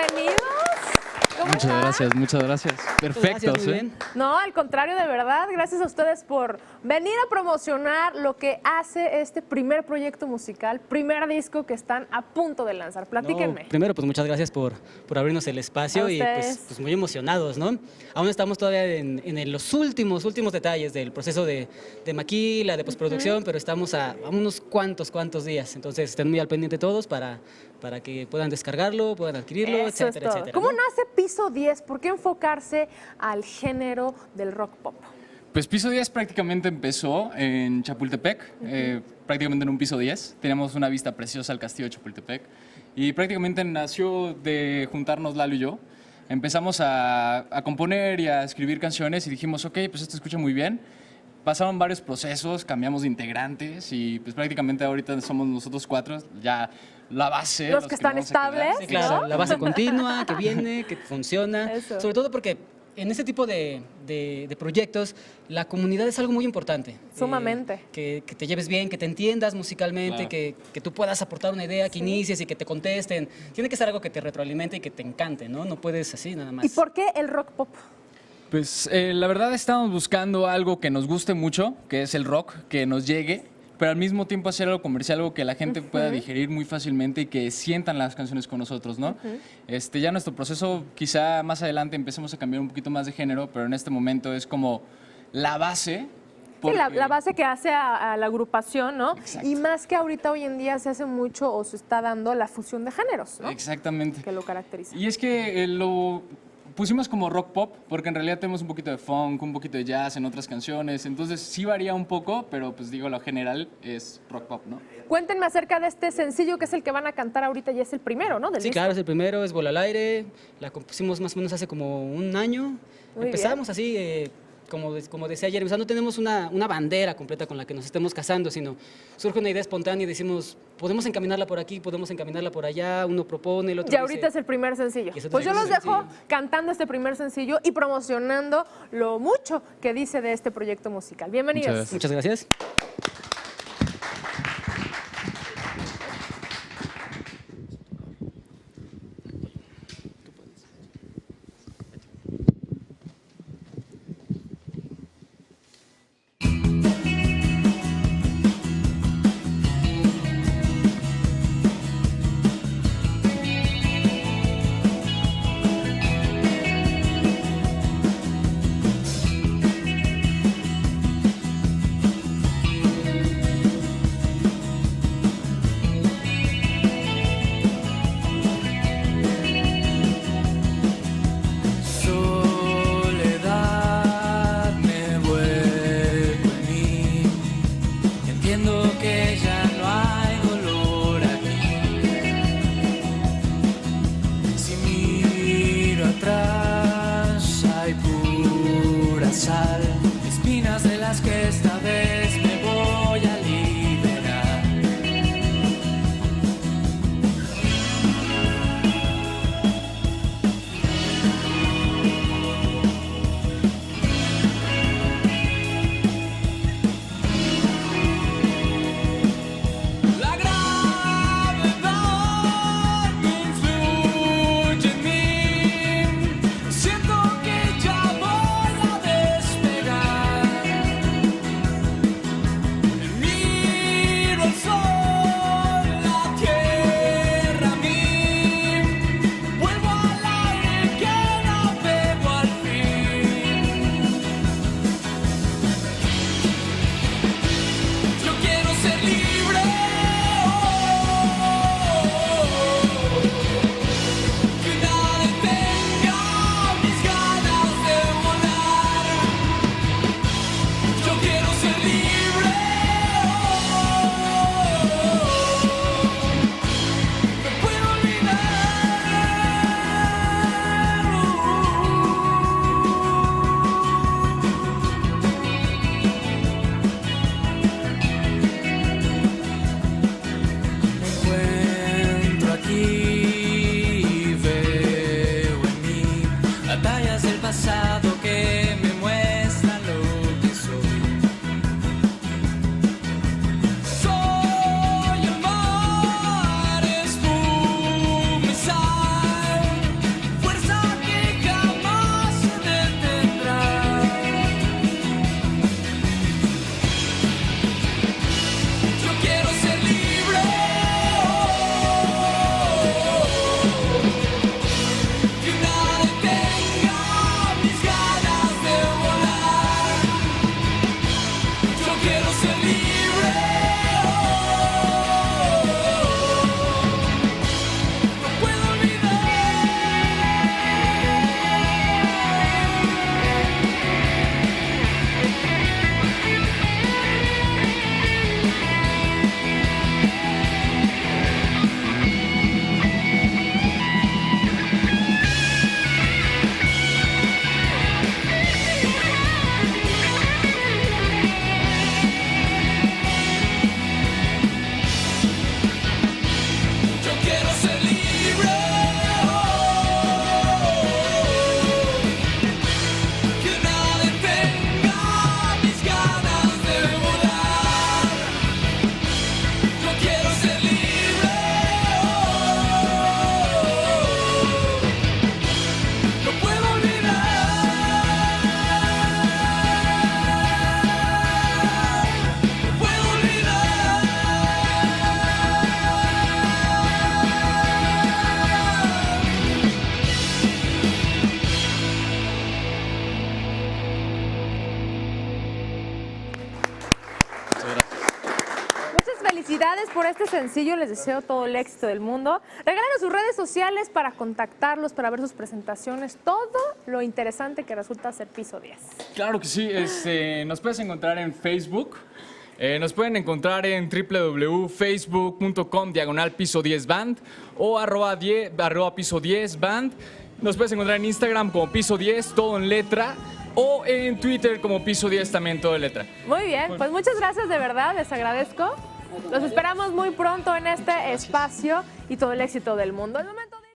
bienvenidos. ¿Cómo Muchas están? gracias, muchas gracias. Perfectos, Gracias, muy ¿eh? bien. No, al contrario, de verdad, gracias a ustedes por venir a promocionar lo que hace este primer proyecto musical, primer disco que están a punto de lanzar. Platíquenme. No, primero, pues muchas gracias por abrirnos el espacio A y ustedes. pues muy emocionados, ¿no? Aún estamos todavía en los últimos detalles del proceso de maquila, de postproducción, pero estamos a unos cuantos días. Entonces estén muy al pendiente todos para que puedan descargarlo, puedan adquirirlo, Eso es etcétera, todo. etcétera. ¿Cómo ¿no? nace Piso 10? ¿Por qué enfocarse al género del rock pop? Pues Piso 10 prácticamente empezó en Chapultepec, prácticamente en un piso 10. Teníamos una vista preciosa al castillo de Chapultepec y prácticamente nació de juntarnos Lalo y yo. Empezamos a componer y a escribir canciones y dijimos, ok, pues esto escucha muy bien. Pasaron varios procesos, cambiamos de integrantes y pues prácticamente ahorita somos nosotros cuatro, ya la base. Los que están vamos a quedar. estables. Sí, claro, ¿no? la base continua, que viene, que funciona. Eso. Sobre todo porque en este tipo de proyectos la comunidad es algo muy importante. Sumamente. Que te lleves bien, que te entiendas musicalmente, Claro. que tú puedas aportar una idea, que inicies y que te contesten. Tiene que ser algo que te retroalimente y que te encante, ¿no? No puedes así nada más. ¿Y por qué el rock pop? Pues la verdad estamos buscando algo que nos guste mucho, que es el rock, que nos llegue, pero al mismo tiempo hacer algo comercial, algo que la gente pueda digerir muy fácilmente y que sientan las canciones con nosotros, ¿no? Ya nuestro proceso, quizá más adelante empecemos a cambiar un poquito más de género, pero en este momento es como la base. Sí, la porque- base que hace a la agrupación, ¿no? Exacto. Y más que ahorita hoy en día se hace mucho o se está dando la fusión de géneros, ¿no? Exactamente. Que lo caracteriza. Y es que lo pusimos como rock pop, porque en realidad tenemos un poquito de funk, un poquito de jazz en otras canciones, entonces sí varía un poco, pero pues digo, lo general es rock pop, ¿no? Cuéntenme acerca de este sencillo que es el que van a cantar ahorita y es el primero, ¿no? Del Sí, disco. claro, es el primero, es Bola al Aire. La compusimos más o menos hace como un año. Muy Empezamos así, como decía ayer, o sea, no tenemos una bandera completa con la que nos estemos casando, sino surge una idea espontánea y decimos, podemos encaminarla por aquí, podemos encaminarla por allá, uno propone, el otro Y ahorita es dice... el primer sencillo. Y es el Pues yo los primer dejo sencillo. cantando este primer sencillo y promocionando lo mucho que dice de este proyecto musical. Bienvenidos. Muchas gracias. Muchas gracias. Soledad me vuelve en mí. Entiendo que ya no hay dolor aquí. Si miro atrás hay pura sal, espinas de las que esta vez me voy a liberar. felicidades por este sencillo, les deseo todo el éxito del mundo. Regálenos sus redes sociales para contactarlos, para ver sus presentaciones, todo lo interesante que resulta ser Piso 10. Claro que sí, nos puedes encontrar en Facebook. Nos pueden encontrar en www.facebook.com/piso 10 band o @ piso 10 band. Nos puedes encontrar en Instagram como piso 10, todo en letra, o en Twitter como piso 10 también, todo en letra. Muy bien, pues muchas gracias de verdad, les agradezco. Los esperamos muy pronto en este espacio y todo el éxito del mundo.